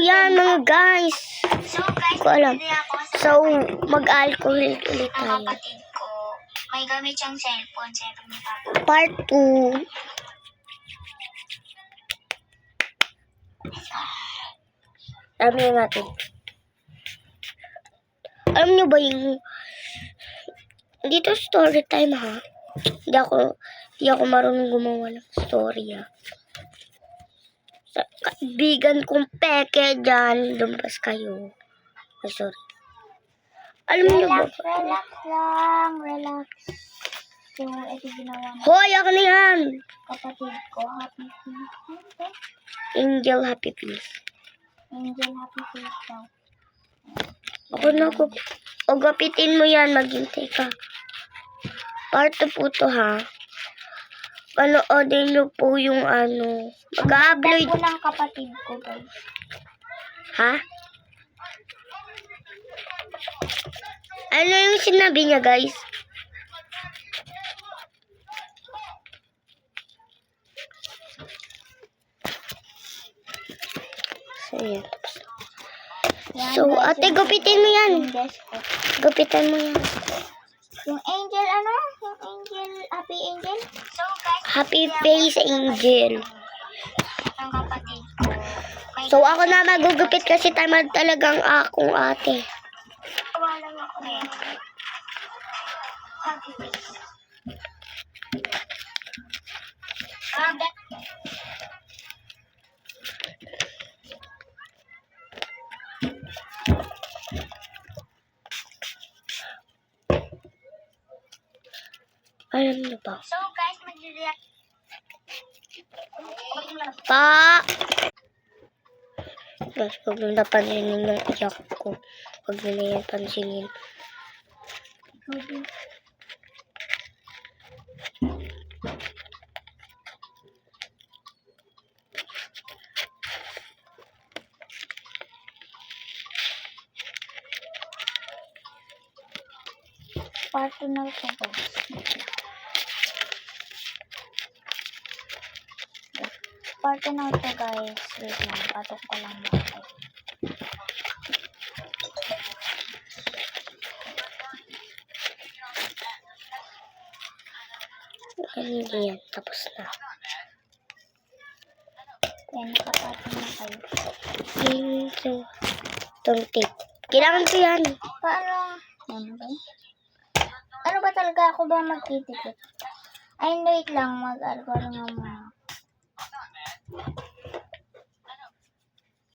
yan mga guys. So guys, Ko alam. bibili ako sa So, mag-alcohol ulit ng tayo. kapatid ko. May gamit siyang cellphone ni Papa. Part 2. Alam niyo natin. Alam niyo ba yung dito story time ha? Hindi ako marunong gumawa ng story ha. Sa kaibigan kong peke dyan, lumabas kayo. Ay, sorry. Alam niyo ba? Relax lang, relax. So, ito ginawa ng Hoy, ako na yan! kapatid ko. Happy face. Angel Happy Face. Angel happy face daw. Ako na ko. O gapitin mo yan, maghintay ka. Part 2 po to ha. Panoodin nyo po yung ano. Mag-upload. Ito po ng kapatid ko guys. Ha? Ano yung sinabi niya guys? So, yan. Yan, So, guys, ate, yung gupitin mo yan. yung desk ko. Gupitan mo yan. Yung angel, ano? Yung angel, happy angel? So guys, Happy Face Angel. ang kapatid ko. May So, ako na magugupit kasi tamad talagang akong ate. gawa lang ako eh. Happy face. Alam niyo ba? So guys, mag-react. Pa! Mas huwag nyo napansinin yung iyak ko. Huwag nyo na yan pansinin. Personal ko guys. Personal to guys. Wait lang, patok ko lang mga. Hindi yan. Tapos na. Yan, nakapatong na kayo. Ito. Itong tape. Kailangan ko yan. Paano? Ano ba? Ano ba talaga ako ba magtitikit? Ay, wait lang. Mag-alcohol nga muna.